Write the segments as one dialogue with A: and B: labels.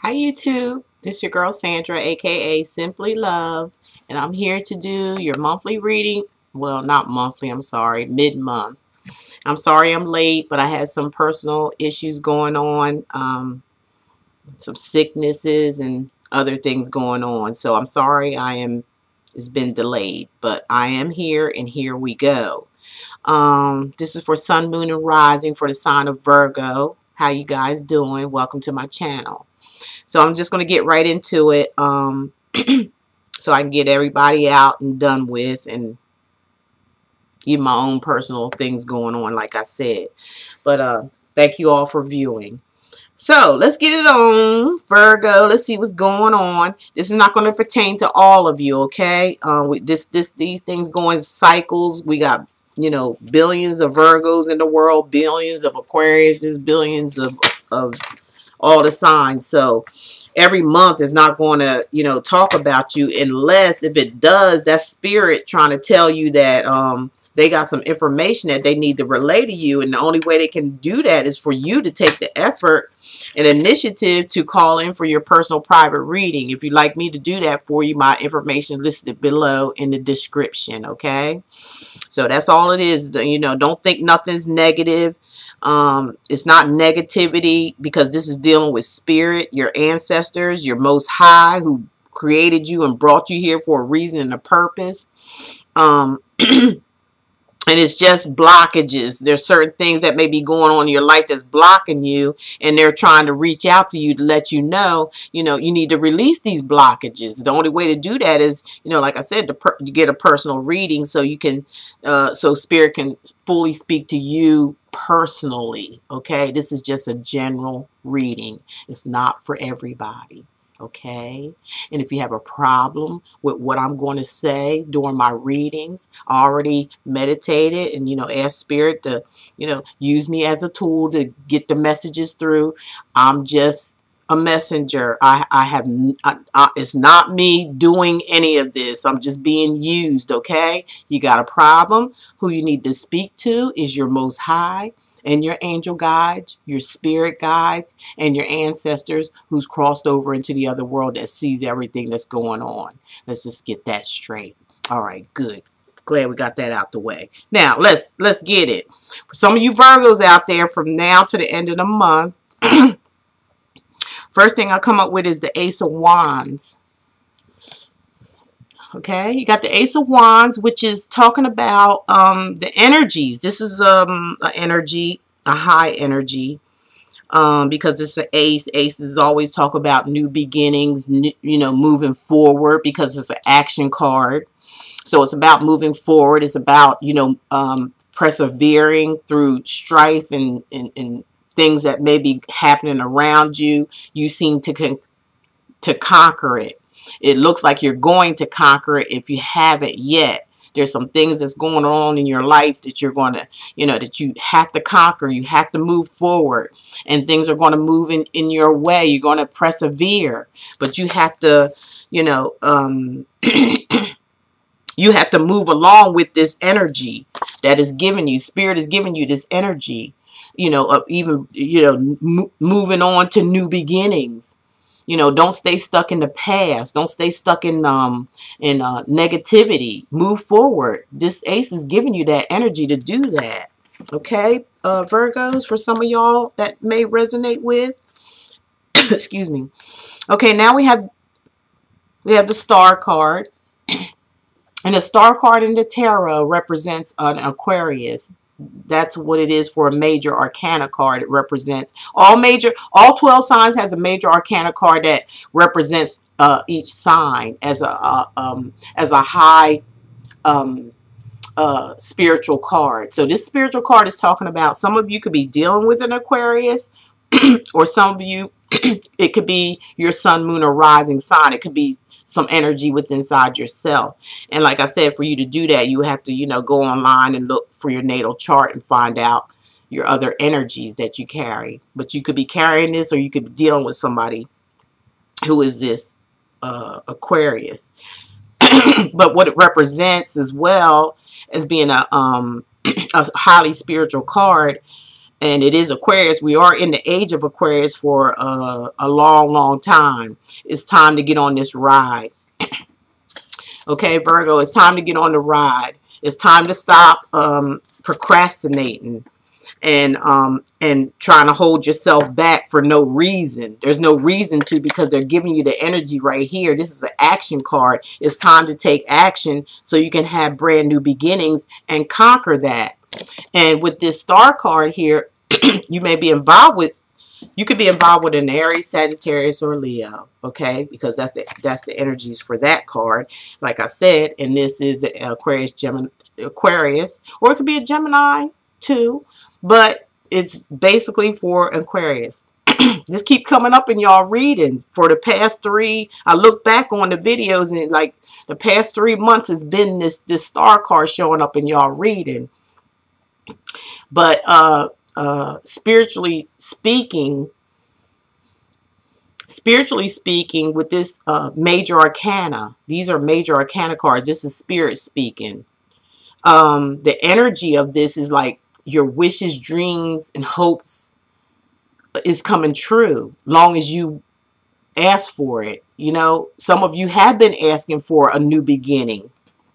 A: Hi YouTube, this your girl Sandra, aka Simply Love, and I'm here to do your monthly reading. Well, not monthly, I'm sorry, mid-month. I'm sorry I'm late, but I had some personal issues going on, some sicknesses and other things going on. So I'm sorry it's been delayed, but I am here and here we go. This is for Sun, Moon, and Rising for the sign of Virgo. How you guys doing? Welcome to my channel. So I'm just going to get right into it so I can get everybody out and done with and get my own personal things going on, like I said. But thank you all for viewing. So let's get it on, Virgo. Let's see what's going on. This is not going to pertain to all of you, okay? These things go in cycles. We got, billions of Virgos in the world, billions of Aquariuses, billions of all the signs. So every month is not going to, talk about you unless if it does, that's spirit trying to tell you that they got some information that they need to relay to you. And the only way they can do that is for you to take the effort and initiative to call in for your personal private reading. If you'd like me to do that for you, my information listed below in the description. Okay. So that's all it is. Don't think nothing's negative. It's not negativity because this is dealing with spirit, your ancestors, your most high who created you and brought you here for a reason and a purpose. And it's just blockages. There's certain things that may be going on in your life that's blocking you, and they're trying to reach out to you to let you know, you need to release these blockages. The only way to do that is, like I said, to get a personal reading so you can, so spirit can fully speak to you personally. Okay, this is just a general reading. It's not for everybody. Okay, and if you have a problem with what I'm going to say during my readings, I already meditated and asked spirit to use me as a tool to get the messages through. I'm just a messenger. It's not me doing any of this. I'm just being used. Okay, you got a problem, who you need to speak to is your most high and your angel guides, your spirit guides, and your ancestors who's crossed over into the other world that sees everything that's going on. Let's just get that straight. All right, good. Glad we got that out the way. Now, let's get it. For some of you Virgos out there, from now to the end of the month, first thing I come up with is the Ace of Wands. Okay, you got the Ace of Wands, which is talking about the energies. This is an energy, a high energy, because it's an ace. Aces always talk about new beginnings, moving forward, because it's an action card. So it's about moving forward. It's about, persevering through strife and things that may be happening around you. You seem to conquer it. It looks like you're going to conquer it if you haven't yet. There's some things that's going on in your life that you're going to, that you have to conquer. You have to move forward, and things are going to move in your way. You're going to persevere, but you have to, you have to move along with this energy that is given you. Spirit is giving you this energy, of even, moving on to new beginnings. Don't stay stuck in the past. Don't stay stuck in negativity. Move forward. This ace is giving you that energy to do that. Okay, Virgos, for some of y'all that may resonate with. Excuse me. Okay, now we have the Star card. And the Star card in the tarot represents an Aquarius. That's what it is for a major arcana card. It represents all 12 signs has a major arcana card that represents each sign as a high spiritual card. So this spiritual card is talking about, some of you could be dealing with an Aquarius, or some of you, it could be your sun, moon, or rising sign. It could be some energy within inside yourself. And like I said, for you to do that, you have to, go online and look for your natal chart and find out your other energies that you carry. But you could be carrying this, or you could be dealing with somebody who is this Aquarius. But what it represents as well as being a highly spiritual card, And it is Aquarius. We are in the age of Aquarius for a long, long time. It's time to get on this ride. Okay, Virgo, it's time to get on the ride. It's time to stop procrastinating and trying to hold yourself back for no reason. There's no reason to, because they're giving you the energy right here. This is an action card. It's time to take action so you can have brand new beginnings and conquer that. And with this star card here, you may be involved with, you could be involved with an Aries, Sagittarius, or Leo, okay? Because that's the energies for that card. Like I said, and this is the Aquarius, Gemini, Aquarius, or it could be a Gemini too, but it's basically for Aquarius. This keep coming up in y'all reading for the past 3. I look back on the videos and like the past 3 months has been this star card showing up in y'all reading. But spiritually speaking, with this major arcana, these are major arcana cards. This is spirit speaking. The energy of this is like your wishes, dreams, and hopes is coming true, long as you ask for it. You know, some of you have been asking for a new beginning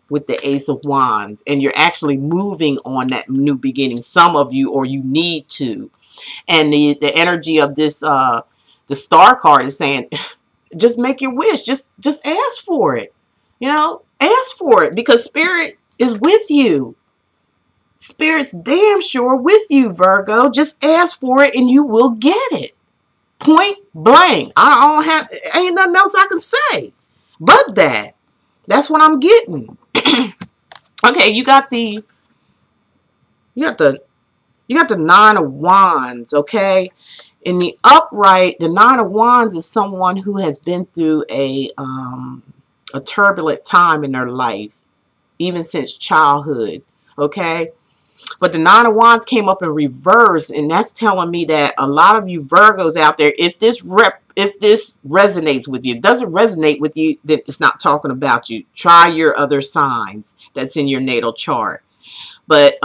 A: with the Ace of Wands, and you're actually moving on that new beginning, some of you, or you need to. And the energy of this the star card is saying just make your wish, just ask for it. You know, ask for it, because spirit is with you. Spirit's damn sure with you, Virgo. Just ask for it and you will get it. Point blank. Ain't nothing else I can say but that. That's what I'm getting. Okay, you got the Nine of Wands, okay? In the upright, the Nine of Wands is someone who has been through a turbulent time in their life, even since childhood, okay? But the Nine of Wands came up in reverse, and that's telling me that a lot of you Virgos out there, if this resonates with you, doesn't resonate with you, then it's not talking about you. Try your other signs that's in your natal chart. But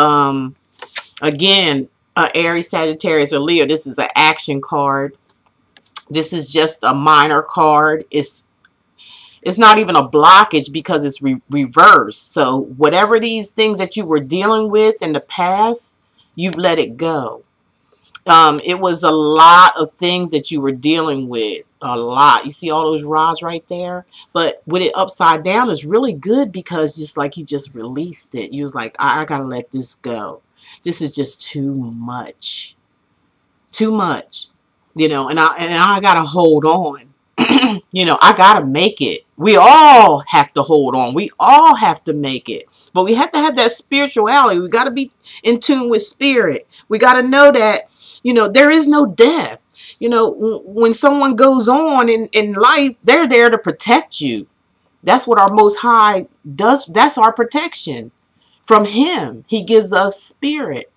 A: again, Aries, Sagittarius, or Leo, this is an action card. This is just a minor card. It's not even a blockage because it's reversed. So whatever these things that you were dealing with in the past, you've let it go. It was a lot of things that you were dealing with. A lot. You see all those rods right there? But with it upside down is really good, because just like you just released it. You was like, I gotta let this go. This is just too much. Too much. You know, and I gotta hold on. You know, I gotta make it. We all have to hold on. We all have to make it. But we have to have that spirituality. We got to be in tune with spirit. We got to know that, you know, there is no death. You know, when someone goes on in life, they're there to protect you. That's what our Most High does. That's our protection from Him. He gives us spirit.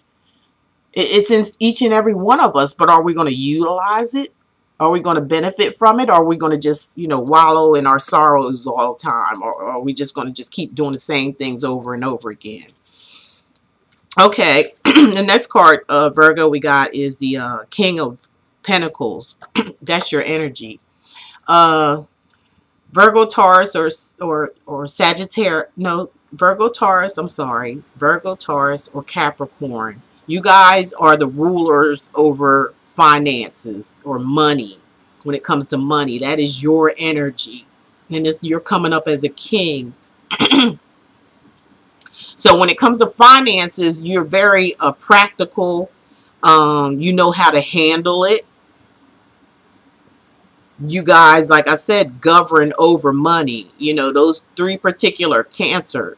A: It's in each and every one of us. But are we going to utilize it? Are we going to benefit from it? Or are we going to just, you know, wallow in our sorrows all the time? Or are we just going to just keep doing the same things over and over again? Okay, the next card, Virgo, we got is the King of Pentacles. That's your energy. Virgo, Taurus, or Sagittarius. No, Virgo, Taurus. I'm sorry. Virgo, Taurus, or Capricorn. You guys are the rulers over finances or money. When it comes to money, that is your energy, and you're coming up as a king. So when it comes to finances, you're very practical. You know how to handle it. You guys, like I said, govern over money. You know, those 3 particular Capricorn,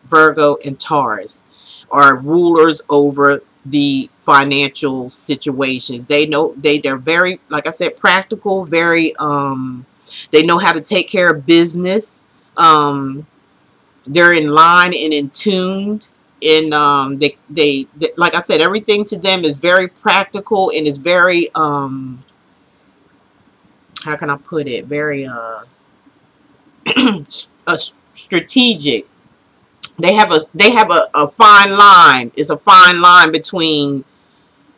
A: Virgo, and Taurus are rulers over the financial situations. They know, they're very, like I said, practical, very they know how to take care of business. They're in line and in tuned, and they like I said, everything to them is very practical, and is very how can I put it, very strategic They have a fine line. It's a fine line between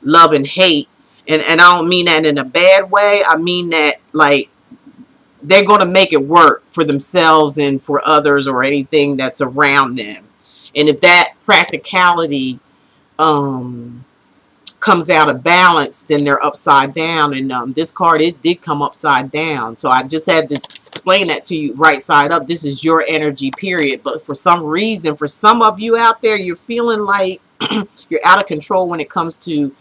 A: love and hate. And I don't mean that in a bad way. I mean that, like, they're going to make it work for themselves and for others or anything that's around them. And if that practicality um comes out of balance, then they're upside down. And this card, it did come upside down. So I just had to explain that to you right side up. This is your energy, period. But for some reason, for some of you out there, you're feeling like you're out of control when it comes to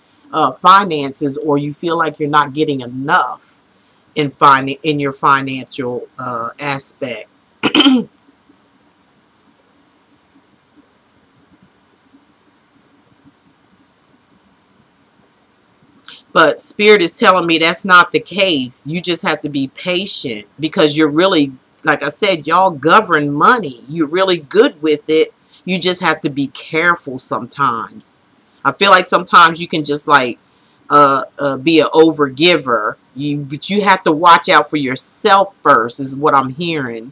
A: finances, or you feel like you're not getting enough in your financial aspect. But Spirit is telling me that's not the case. You just have to be patient, because you're really, like I said, y'all govern money. You're really good with it. You just have to be careful sometimes. I feel like sometimes you can just like be an overgiver. But you have to watch out for yourself first, is what I'm hearing.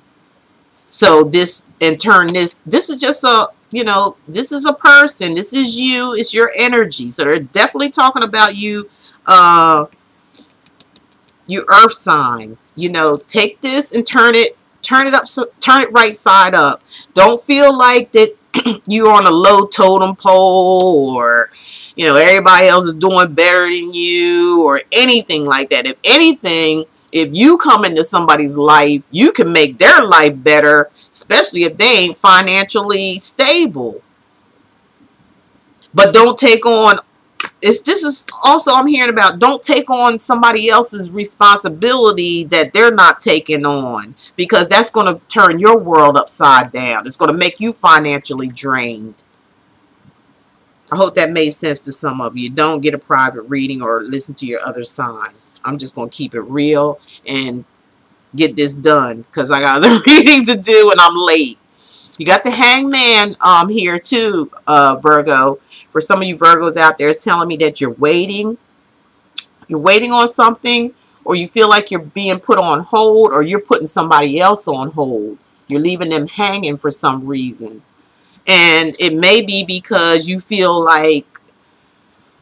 A: So this, in turn, this is just a, this is a person. This is you. It's your energy. So they're definitely talking about you, uh, you earth signs. Take this and turn it up, turn it right side up. Don't feel like that you're on a low totem pole, or everybody else is doing better than you or anything like that. If anything, if you come into somebody's life, you can make their life better, especially if they ain't financially stable. But don't take on, this is also I'm hearing about, don't take on somebody else's responsibility that they're not taking on, because that's going to turn your world upside down. It's going to make you financially drained. I hope that made sense to some of you. Don't get a private reading or listen to your other signs. I'm just going to keep it real and get this done, because I got other readings to do and I'm late. You got the Hangman here too, Virgo. For some of you Virgos out there, it's telling me that you're waiting. You're waiting on something, or you feel like you're being put on hold, or you're putting somebody else on hold. You're leaving them hanging for some reason. And it may be because you feel like,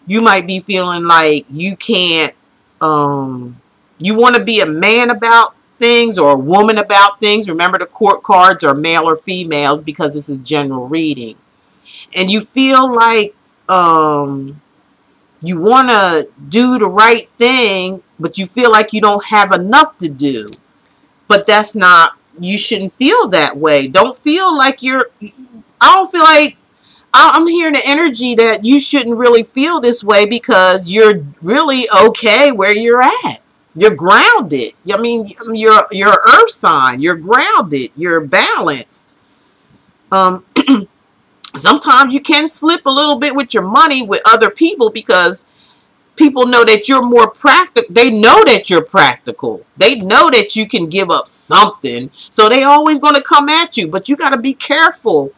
A: you might be feeling like you can't, you want to be a man about things or a woman about things. Remember, the court cards are male or females, because this is general reading. And you feel like you want to do the right thing, but you feel like you don't have enough to do. But that's not, you shouldn't feel that way. Don't feel like I don't feel like, I'm hearing the energy that you shouldn't really feel this way, because you're really okay where you're at. You're grounded. I mean, you're earth sign. You're grounded. You're balanced. Sometimes you can slip a little bit with your money with other people, because people know that you're more practical. They know that you're practical. They know that you can give up something. So they always going to come at you. But you got to be careful.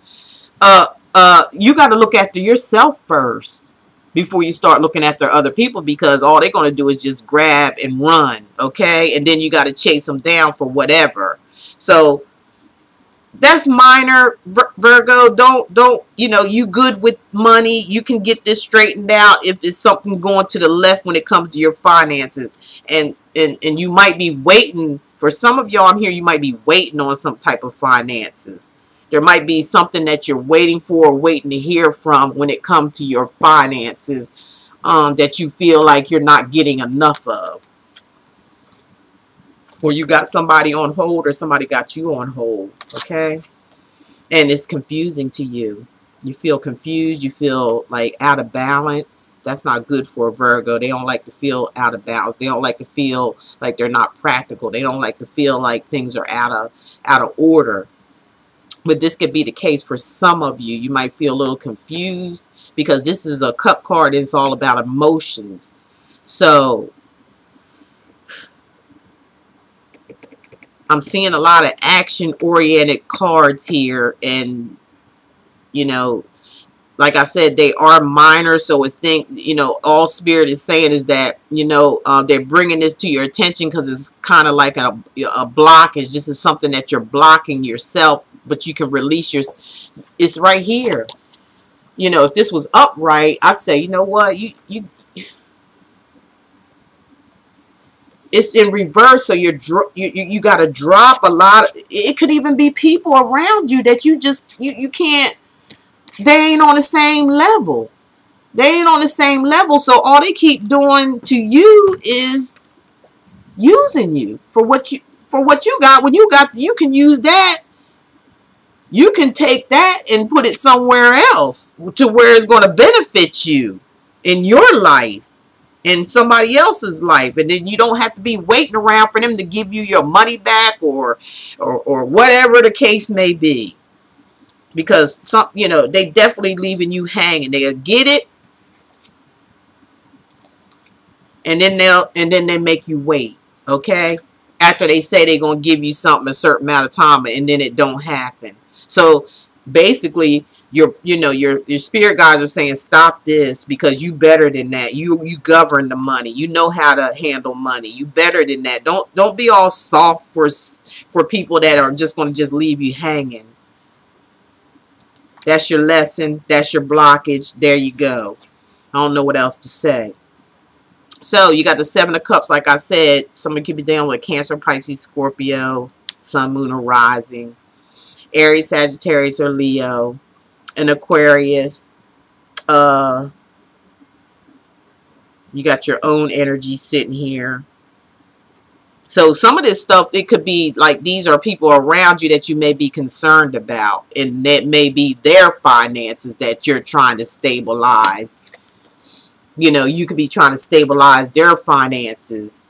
A: You got to look after yourself first before you start looking after other people, because all they're going to do is just grab and run. Okay. And then you got to chase them down for whatever. So that's minor, Virgo. Don't, you good with money. You can get this straightened out if it's something going to the left when it comes to your finances. And you might be waiting, for some of y'all I'm here, you might be waiting on some type of finances. There might be something that you're waiting for or waiting to hear from when it comes to your finances, that you feel like you're not getting enough of. Or you got somebody on hold, or somebody got you on hold, okay? And it's confusing to you. You feel confused. You feel like out of balance. That's not good for a Virgo. They don't like to feel out of balance. They don't like to feel like they're not practical. They don't like to feel like things are out of order. But this could be the case for some of you. You might feel a little confused, because this is a cup card. It's all about emotions. So I'm seeing a lot of action-oriented cards here. And, like I said, they are minor. So it's all Spirit is saying is that, they're bringing this to your attention, because it's kind of like a blockage. This is something that you're blocking yourself but you can release your, it's right here. You know, if this was upright, I'd say, you know what, it's in reverse, so you got to drop a lot of, it could even be people around you that you can't, they ain't on the same level. They ain't on the same level, so all they keep doing to you is using you for what you got. When you got, you can use that. You can take that and put it somewhere else to where it's going to benefit you in your life, in somebody else's life, and then you don't have to be waiting around for them to give you your money back or whatever the case may be. Because some, you know, they definitely leaving you hanging. They'll get it, and then they make you wait. Okay, after they say they're gonna give you something a certain amount of time, and then it don't happen. So basically, your spirit guides are saying, stop this, because you better than that. You govern the money. You know how to handle money. You better than that. Don't be all soft for people that are just gonna just leave you hanging. That's your lesson. That's your blockage. There you go. I don't know what else to say. So you got the Seven of Cups, like I said. Somebody could be dealing with Cancer, Pisces, Scorpio, Sun, Moon, or Rising, Aries, Sagittarius, or Leo, an Aquarius. You got your own energy sitting here. So some of this stuff, it could be like these are people around you that you may be concerned about, and that may be their finances that you're trying to stabilize. You know, you could be trying to stabilize their finances,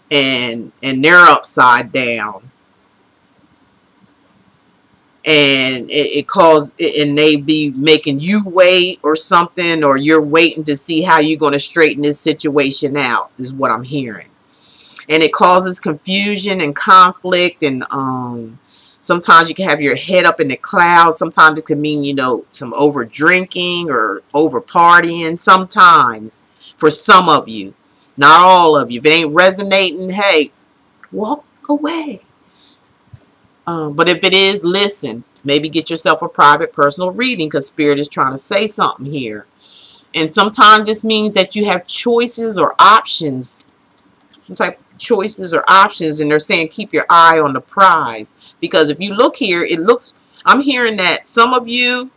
A: and they're upside down. And and they be making you wait or something, or you're waiting to see how you're going to straighten this situation out, is what I'm hearing. And it causes confusion and conflict, and sometimes you can have your head up in the clouds. Sometimes it can mean, you know, some over drinking or over partying. Sometimes, for some of you, not all of you. If it ain't resonating, hey, walk away. But if it is, listen. Maybe get yourself a private personal reading, because Spirit is trying to say something here. And sometimes this means that you have choices or options. Some type of choices or options, and they're saying keep your eye on the prize. Because if you look here, it looks, I'm hearing that some of you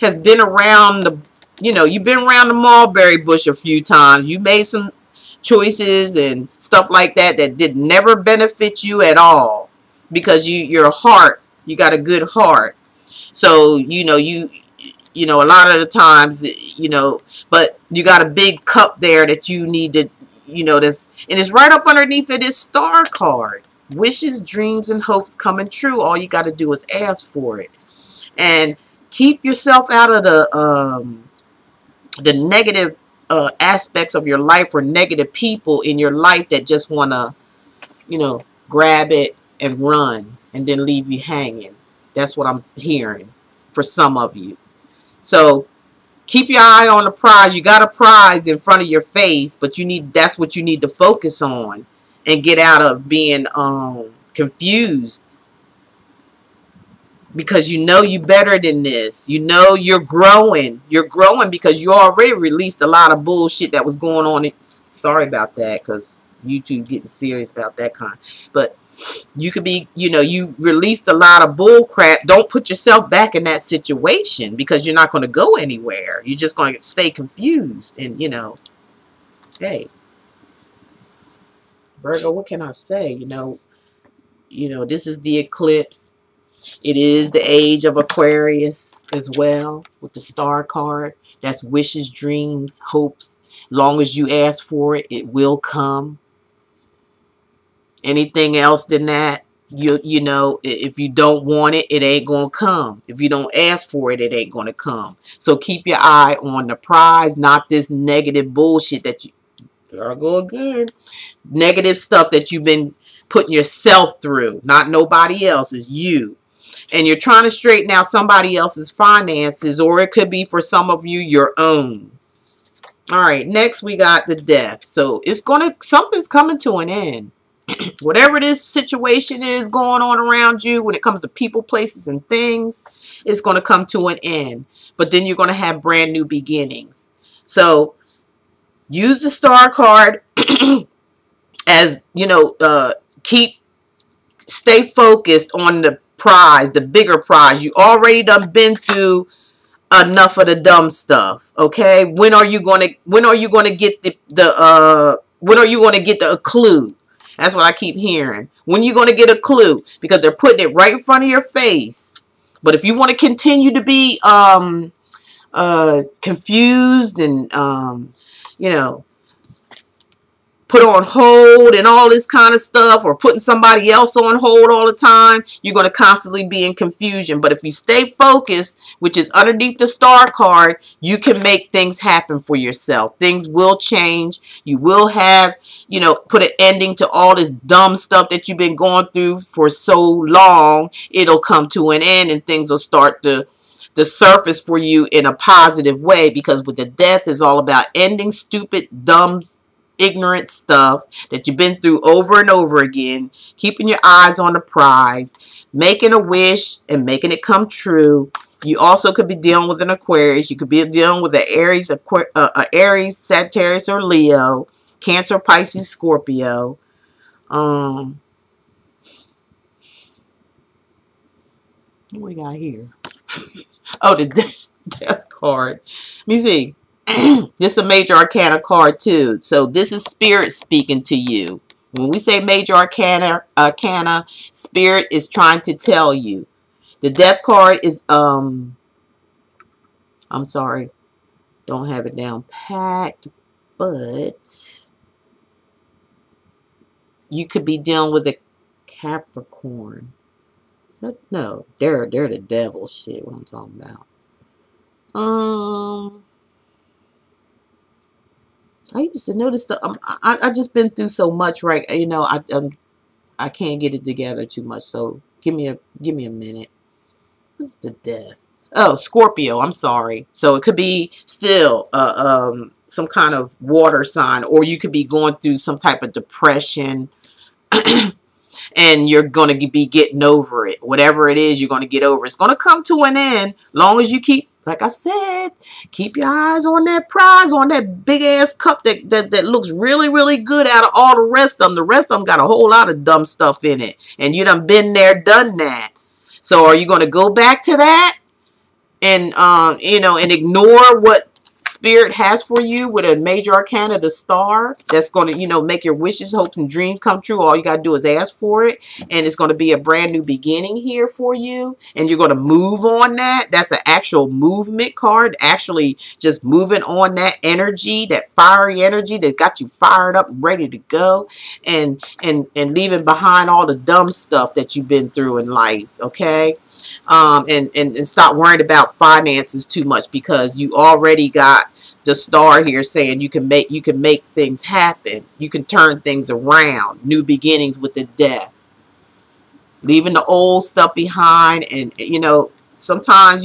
A: has been around the, you know, you've been around the mulberry bush a few times. You made some choices and stuff like that that did never benefit you at all, because your heart, you got a good heart. So you know, you know, a lot of the times, you know, but you got a big cup there that you need to, you know, this, and it's right up underneath it, this star card. Wishes, dreams, and hopes coming true. All you got to do is ask for it. And keep yourself out of the negative aspects of your life, or negative people in your life that just want to, you know, grab it and run and then leave you hanging. That's what I'm hearing for some of you. So keep your eye on the prize. You got a prize in front of your face, but that's what you need to focus on, and get out of being confused, because you know you better than this. You know you're growing. You're growing because you already released a lot of bullshit that was going on. Sorry about that, because YouTube getting serious about that kind. But you could be, you know, you released a lot of bull crap. Don't put yourself back in that situation, because you're not going to go anywhere. You're just going to stay confused. And, you know, hey, Virgo, what can I say? You know, this is the eclipse. It is the age of Aquarius as well, with the star card. That's wishes, dreams, hopes. Long as you ask for it, it will come. Anything else than that, you know, if you don't want it, it ain't gonna come. If you don't ask for it, it ain't gonna come. So keep your eye on the prize, not this negative bullshit that you gotta go again. Negative stuff that you've been putting yourself through, not nobody else, is you. And you're trying to straighten out somebody else's finances, or it could be for some of you your own. All right, next we got the death. So it's something's coming to an end. Whatever this situation is going on around you when it comes to people, places, and things, it's going to come to an end. But then you're going to have brand new beginnings. So use the star card as, stay focused on the prize, the bigger prize. You already done been through enough of the dumb stuff. Okay, when are you gonna get when are you gonna get the clue? That's what I keep hearing. When you gonna get a clue? Because they're putting it right in front of your face. But if you want to continue to be confused and put on hold and all this kind of stuff, or putting somebody else on hold all the time, you're going to constantly be in confusion. But if you stay focused, which is underneath the star card, you can make things happen for yourself. Things will change. You will have, put an ending to all this dumb stuff that you've been going through for so long. It'll come to an end and things will start to surface for you in a positive way, because with the death is all about ending stupid, dumb, ignorant stuff that you've been through over and over again, keeping your eyes on the prize, making a wish and making it come true. You also could be dealing with an Aquarius. You could be dealing with an Aries, Sagittarius, or Leo, Cancer, Pisces, Scorpio. What we got here? Oh, the death card. Let me see. This is a major arcana card too. So this is spirit speaking to you. When we say major arcana, spirit is trying to tell you. The death card is I'm sorry, don't have it down packed, but you could be dealing with a Capricorn. Is that, no, they're the devil shit. What I'm talking about. I used to notice the I just been through so much, right? I can't get it together too much. So give me a minute. What's the death? Oh, Scorpio. I'm sorry. So it could be still some kind of water sign, or you could be going through some type of depression. And you're going to be getting over it. Whatever it is, you're going to get over. It's going to come to an end. Long as you keep, like I said, keep your eyes on that prize, on that big ass cup that looks really, really good out of all the rest of them. The rest of them got a whole lot of dumb stuff in it. And you done been there, done that. So are you going to go back to that and, and ignore what Spirit has for you with a major arcana, the star, that's going to, make your wishes, hopes, and dreams come true? All you got to do is ask for it, and it's going to be a brand new beginning here for you, and you're going to move on that. That's an actual movement card, actually just moving on that energy, that fiery energy that got you fired up and ready to go, and leaving behind all the dumb stuff that you've been through in life, okay? And stop worrying about finances too much, because you already got the star here saying you can make things happen. You can turn things around. New beginnings with the death. Leaving the old stuff behind. And, sometimes,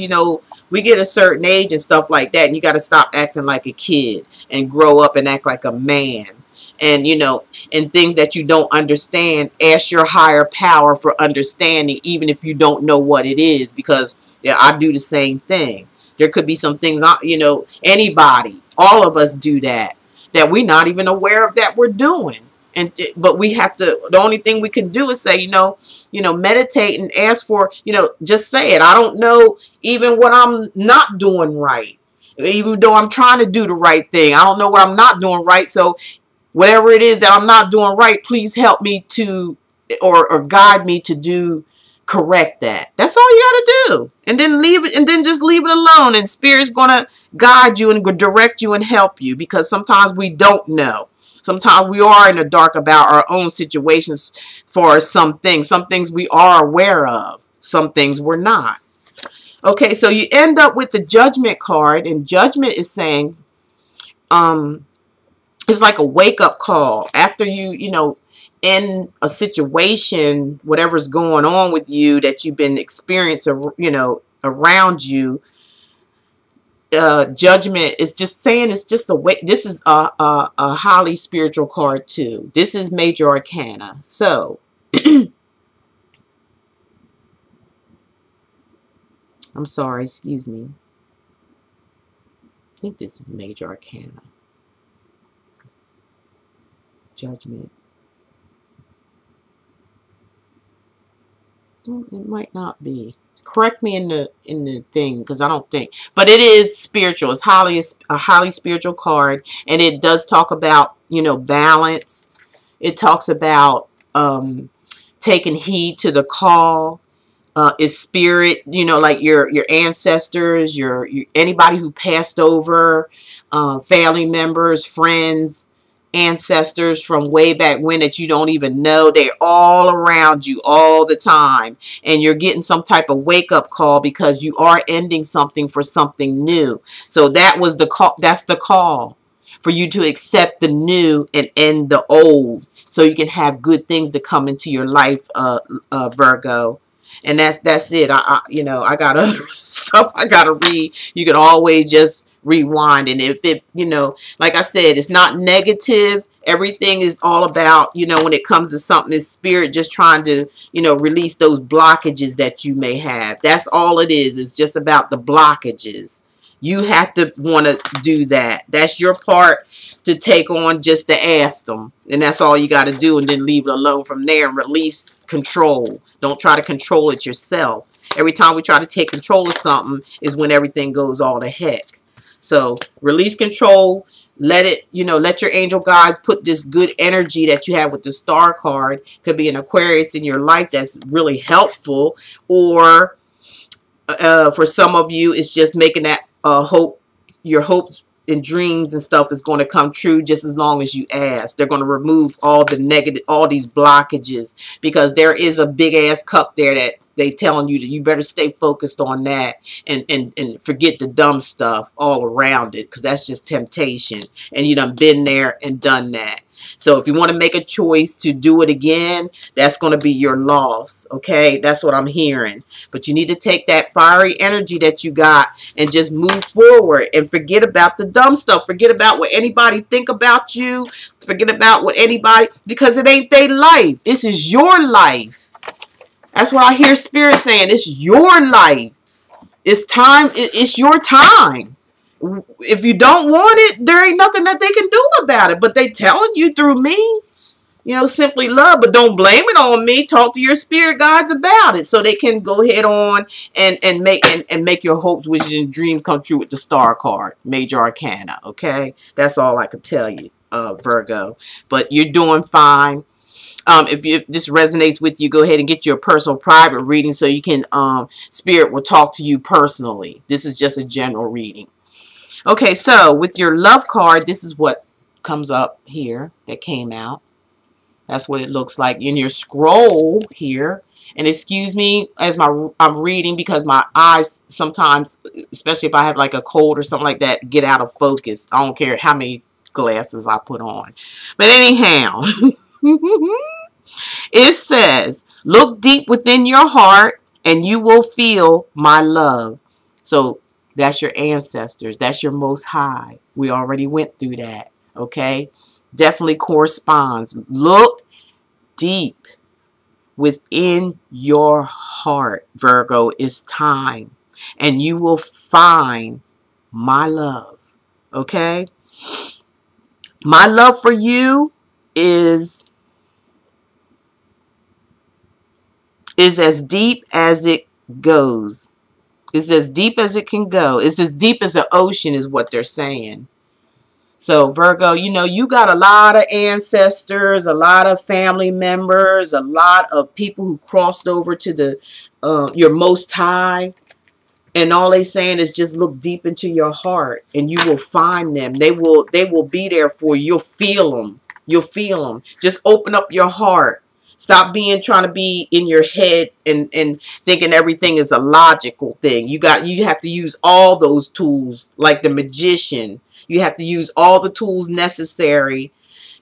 A: we get a certain age and stuff like that, and you got to stop acting like a kid and grow up and act like a man. And, and things that you don't understand, ask your higher power for understanding, even if you don't know what it is, because I do the same thing. There could be some things, anybody, all of us do that we're not even aware of that we're doing. But we have to, the only thing we can do is say, meditate and ask for, just say it. I don't know even what I'm not doing right. Even though I'm trying to do the right thing, I don't know what I'm not doing right. So whatever it is that I'm not doing right, please help me to, or guide me to correct that. That's all you gotta do. And then leave it, and then just leave it alone. And Spirit's gonna guide you and direct you and help you, because sometimes we don't know. Sometimes we are in the dark about our own situations for some things. Some things we are aware of. Some things we're not. Okay, so you end up with the Judgment card, and Judgment is saying, it's like a wake-up call after you, in a situation, whatever's going on with you that you've been experiencing, around you. Judgment is just saying it's just a way. This is a highly spiritual card too. This is Major Arcana. So I'm sorry, excuse me. I think this is Major Arcana. Judgment. It might not be. Correct me in the thing, because I don't think, but it is spiritual. It's a highly spiritual card, and it does talk about, you know, balance. It talks about taking heed to the call. Is spirit, you know, like your ancestors, your anybody who passed over, family members, friends, ancestors from way back when that you don't even know. They're all around you all the time, and you're getting some type of wake-up call because you are ending something for something new. So that was the call. That's the call for you to accept the new and end the old, so you can have good things to come into your life, Virgo. And that's it. You know, I got other stuff I gotta read. You can always just rewind, and if it, you know, like I said, it's not negative. Everything is all about, you know, when it comes to something, is spirit just trying to, you know, release those blockages that you may have. That's all it is. It's just about the blockages. You have to want to do that. That's your part to take on, just to ask them. And that's all you got to do, and then leave it alone from there and release control. Don't try to control it yourself. Every time we try to take control of something is when everything goes all to heck. So release control. Let it, you know, let your angel guides put this good energy that you have with the star card. Could be an Aquarius in your life that's really helpful, or for some of you, it's just making that hope, your hopes and dreams and stuff is going to come true just as long as you ask. They're going to remove all the negative, all these blockages, because there is a big ass cup there that they telling you that you better stay focused on that, and forget the dumb stuff all around it, because that's just temptation, and you done been there and done that. So if you want to make a choice to do it again, that's going to be your loss. Okay, that's what I'm hearing. But you need to take that fiery energy that you got and just move forward and forget about the dumb stuff. Forget about what anybody think about you. Forget about what anybody, because it ain't their life. This is your life. That's what I hear Spirit saying. It's your life. It's time. It's your time. If you don't want it, there ain't nothing that they can do about it. But they telling you through me, you know, simply love. But don't blame it on me. Talk to your spirit guides about it, so they can go ahead on and make your hopes, wishes, and dreams come true with the star card, Major Arcana. Okay, that's all I could tell you, Virgo. But you're doing fine. If this resonates with you, go ahead and get your personal private reading, so you can Spirit will talk to you personally. This is just a general reading. Okay, so with your love card, this is what comes up here that came out. That's what it looks like in your scroll here. And excuse me as I'm reading, because my eyes sometimes, especially if I have like a cold or something like that, get out of focus. I don't care how many glasses I put on. But anyhow, it says, look deep within your heart and you will feel my love. So that's your ancestors. That's your Most High. We already went through that. Okay? Definitely corresponds. Look deep within your heart, Virgo. It's time. And you will find my love. Okay? My love for you is as deep as it goes. It's as deep as it can go. It's as deep as the ocean is what they're saying. So Virgo, you know, you got a lot of ancestors, a lot of family members, a lot of people who crossed over to the your Most High. And all they saying is just look deep into your heart and you will find them. They will be there for you. You'll feel them. You'll feel them. Just open up your heart. Stop trying to be in your head and thinking everything is a logical thing. You have to use all those tools, like the magician. You have to use all the tools necessary,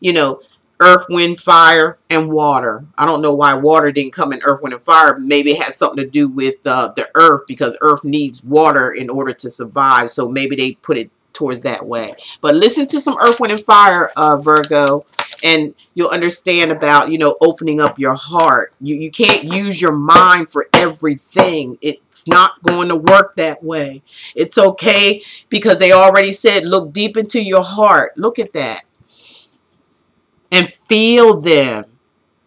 A: you know, earth, wind, fire, and water. I don't know why water didn't come in earth, wind, and fire. Maybe it has something to do with the earth, because earth needs water in order to survive. So maybe they put it towards that way. But listen to some earth, wind, and fire, Virgo, and you'll understand about, you know, opening up your heart. You can't use your mind for everything. It's not going to work that way. It's okay, because they already said, look deep into your heart. Look at that. And feel them.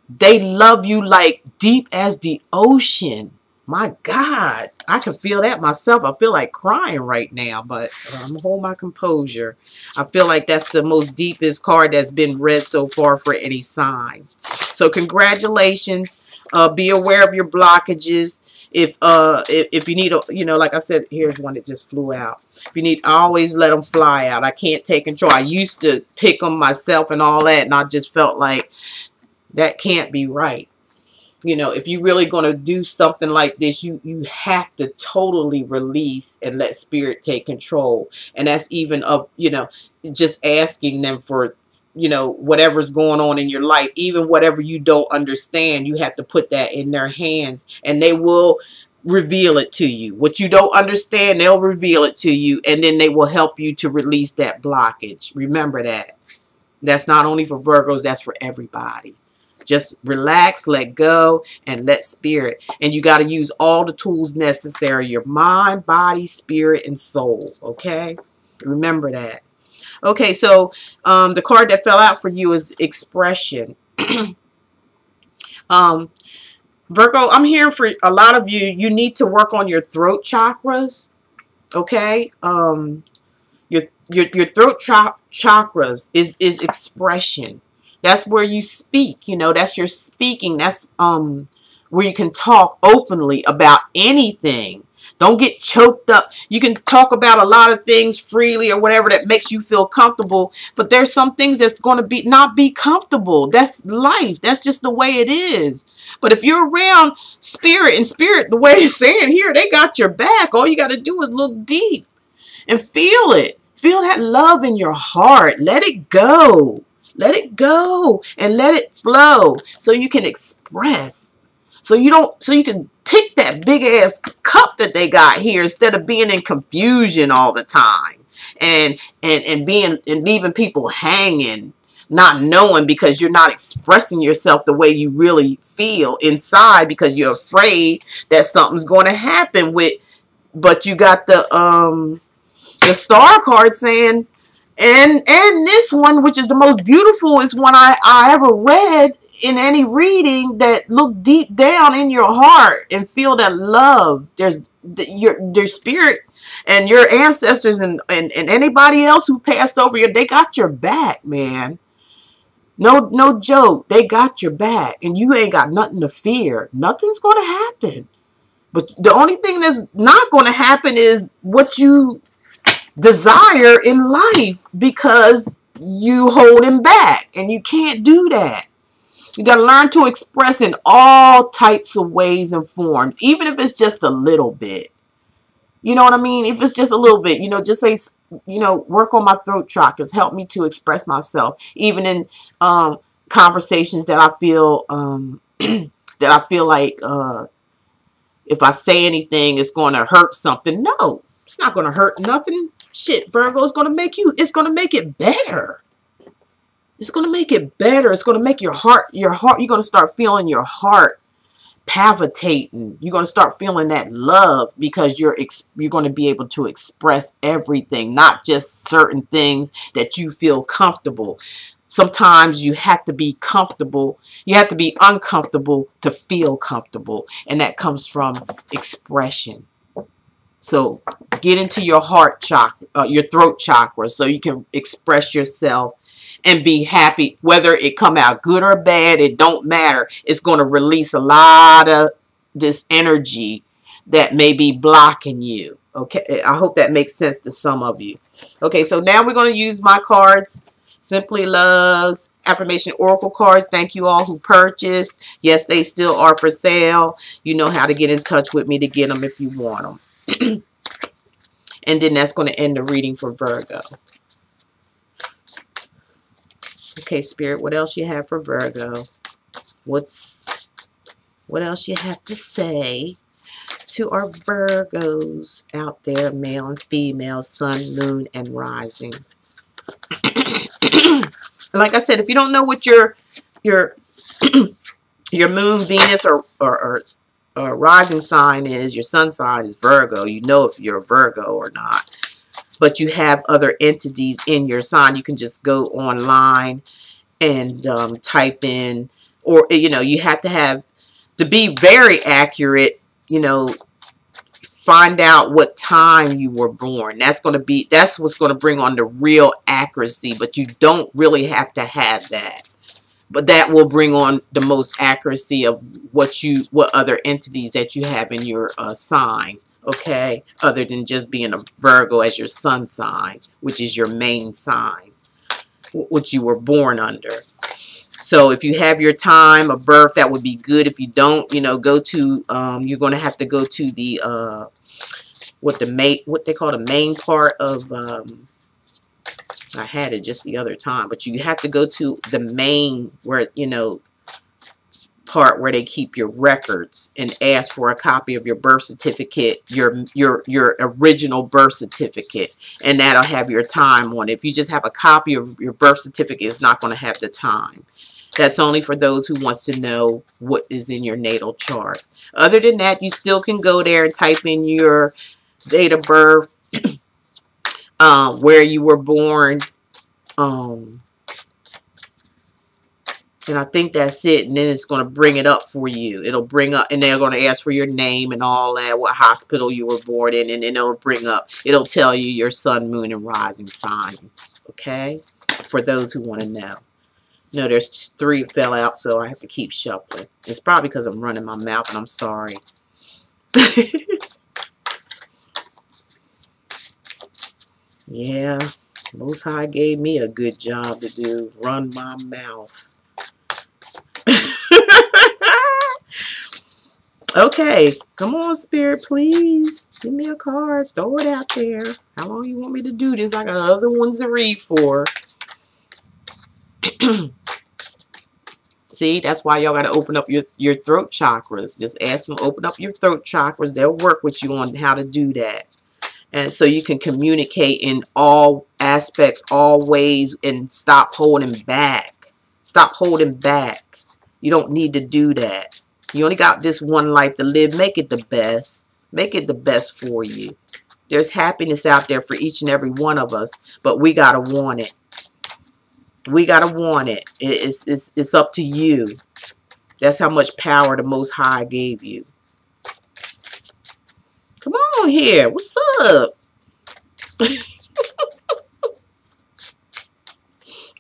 A: They love you like deep as the ocean. My God, I can feel that myself. I feel like crying right now, but I'm going to hold my composure. I feel like that's the most deepest card that's been read so far for any sign. So congratulations. Be aware of your blockages. If you need, you know, like I said, here's one that just flew out. If you need, I always let them fly out. I can't take control. I used to pick them myself and all that, and I just felt like that can't be right. You know, if you're really going to do something like this, you have to totally release and let spirit take control. And that's even of, you know, just asking them for, you know, whatever's going on in your life, even whatever you don't understand, you have to put that in their hands, and they will reveal it to you. What you don't understand, they'll reveal it to you, and then they will help you to release that blockage. Remember that. That's not only for Virgos, that's for everybody. Just relax, let go, and let spirit. And you got to use all the tools necessary. Your mind, body, spirit, and soul. Okay? Remember that. Okay, so the card that fell out for you is expression. Virgo, I'm hearing for a lot of you, you need to work on your throat chakras. Okay? Your throat chakras is expression. That's where you speak, you know, that's your speaking. That's where you can talk openly about anything. Don't get choked up. You can talk about a lot of things freely or whatever that makes you feel comfortable, but there's some things that's going to be not be comfortable. That's life. That's just the way it is. But if you're around spirit, and spirit, the way it's saying here, they got your back. All you got to do is look deep and feel it. Feel that love in your heart. Let it go. Let it go and let it flow so you can express. So you can pick that big ass cup that they got here instead of being in confusion all the time and leaving people hanging, not knowing because you're not expressing yourself the way you really feel inside because you're afraid that something's going to happen with, but you got the star card saying, and this one, which is the most beautiful, is one I ever read in any reading, that look deep down in your heart and feel that love. There's your spirit and your ancestors and anybody else who passed over you, they got your back, man. No joke. They got your back, and you ain't got nothing to fear. Nothing's going to happen. But the only thing that's not going to happen is what you desire in life, because you hold him back, and you can't do that. You got to learn to express in all types of ways and forms, even if it's just a little bit. You know what I mean? If it's just a little bit, you know, just say, you know, work on my throat chakras, help me to express myself, even in conversations that I feel like if I say anything, it's going to hurt something. No, it's not going to hurt nothing. Shit, Virgo, it's going to make it better. It's going to make it better. It's going to make your heart, you're going to start feeling your heart palpitating. You're going to start feeling that love, because you're going to be able to express everything, not just certain things that you feel comfortable. Sometimes you have to be comfortable. You have to be uncomfortable to feel comfortable, and that comes from expression. So get into your heart chakra, your throat chakra, so you can express yourself and be happy. Whether it come out good or bad, it don't matter. It's going to release a lot of this energy that may be blocking you. Okay, I hope that makes sense to some of you. Okay, so now we're going to use my cards. Simply Love's Affirmation Oracle cards. Thank you all who purchased. Yes, they still are for sale. You know how to get in touch with me to get them if you want them. And then that's going to end the reading for Virgo. Okay, Spirit, what else you have for Virgo? What else you have to say to our Virgos out there, male and female, sun, moon, and rising? Like I said, if you don't know what your your moon, Venus, or rising sign is, your sun sign is Virgo, you know if you're a Virgo or not. But you have other entities in your sign. You can just go online and type in, or you have to be very accurate. Find out what time you were born. That's what's going to bring on the real accuracy. But you don't really have to have that. But that will bring on the most accuracy of what other entities that you have in your sign. Okay, other than just being a Virgo as your sun sign, which is your main sign, which you were born under. So if you have your time of birth, that would be good. If you don't, go to, you're going to have to go to the, what they call the main part of, I had it just the other time, but you have to go to the main where, part where they keep your records and ask for a copy of your birth certificate, your original birth certificate, and that'll have your time on it. If you just have a copy of your birth certificate, it's not going to have the time. That's only for those who wants to know what is in your natal chart. Other than that, you still can go there and type in your date of birth, where you were born, and I think that's it. And then it's going to bring it up for you. It'll bring up, and they're going to ask for your name and all that, what hospital you were born in, and then it'll tell you your sun, moon, and rising sign. Okay? For those who want to know. No, there's 3 fell out, so I have to keep shuffling. It's probably because I'm running my mouth, and I'm sorry. Yeah, Most High gave me a good job to do. Run my mouth. Okay, come on, Spirit, please. Give me a card. Throw it out there. How long you want me to do this? I got other ones to read for. See, that's why y'all got to open up your throat chakras. Just ask them to open up your throat chakras. They'll work with you on how to do that. And so you can communicate in all aspects, all ways, and stop holding back. Stop holding back. You don't need to do that. You only got this one life to live. Make it the best. Make it the best for you. There's happiness out there for each and every one of us, but we got to want it. We got to want it. It's up to you. That's how much power the Most High gave you. Come on here. What's up?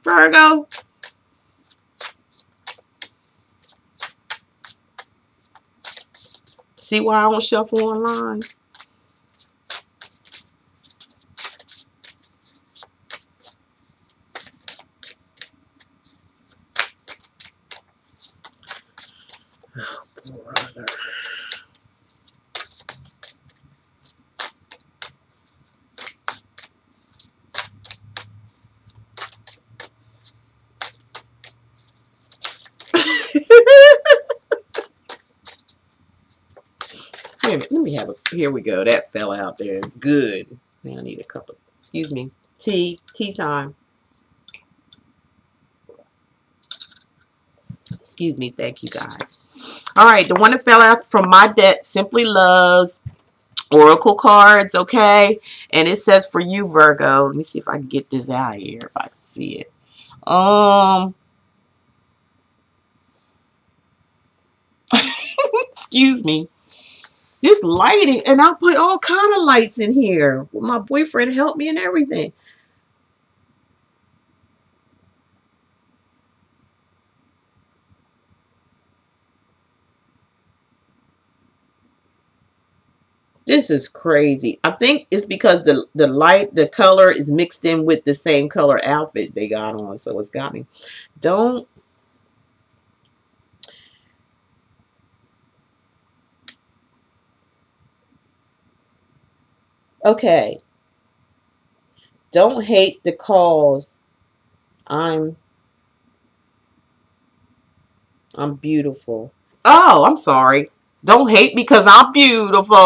A: Virgo. See why I don't shuffle online? Oh, brother. Wait a minute, let me have a, here we go. That fell out there. Good. Now I need a cup of, excuse me, tea time. Excuse me, thank you guys. All right, the one that fell out from my deck, Simply Loves Oracle cards, okay? And it says for you, Virgo. Let me see if I can get this out of here, if I can see it. Excuse me. This lighting, and I put all kind of lights in here. My boyfriend helped me and everything. This is crazy. I think it's because the light, the color is mixed in with the same color outfit they got on. So it's got me. Don't. Okay. Don't hate the cause I'm I'm beautiful. Oh, I'm sorry. Don't hate because I'm beautiful.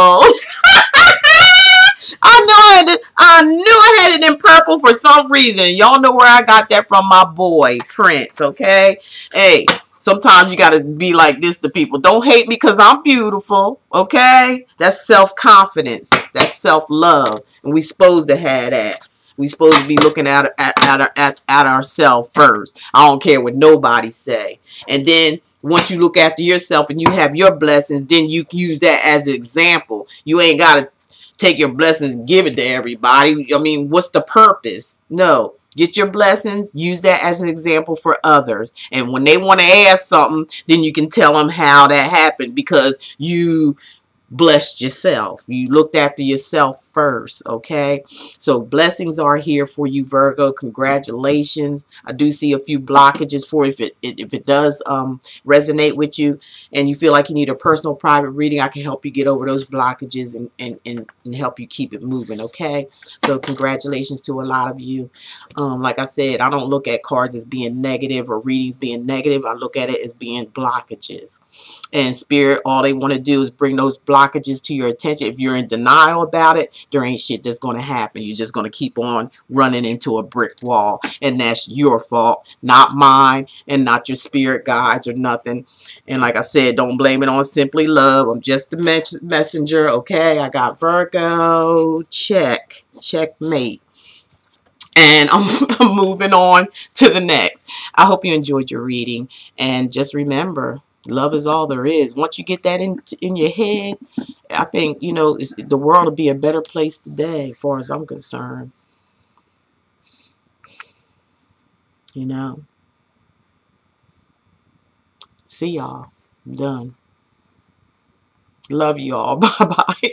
A: I knew I had it in purple for some reason. Y'all know where I got that from, my boy Prince, okay? Hey, sometimes you gotta be like this to people. Don't hate me because I'm beautiful, okay? That's self-confidence. That's self-love. And we supposed to have that. We supposed to be looking at ourselves first. I don't care what nobody say. And then once you look after yourself and you have your blessings, then you use that as an example. You ain't got to take your blessings, give it to everybody. I mean, what's the purpose? No. Get your blessings, use that as an example for others. And when they want to ask something, then you can tell them how that happened because you blessed yourself. You looked after yourself first, okay? So blessings are here for you, Virgo. Congratulations. I do see a few blockages for if it does resonate with you and you feel like you need a personal private reading, I can help you get over those blockages and help you keep it moving, okay? So congratulations to a lot of you. Like I said, I don't look at cards as being negative or readings being negative. I look at it as being blockages. And spirit, all they want to do is bring those blockages to your attention. If you're in denial about it, there ain't shit that's going to happen. You're just going to keep on running into a brick wall. And that's your fault, not mine, and not your spirit guides or nothing. And like I said, don't blame it on Simply Love. I'm just the messenger, okay? I got Virgo. Check. Checkmate. And I'm moving on to the next. I hope you enjoyed your reading. And just remember, love is all there is. Once you get that in your head, I think, you know, the world will be a better place today as far as I'm concerned. You know. See y'all. I'm done. Love you all. Bye-bye.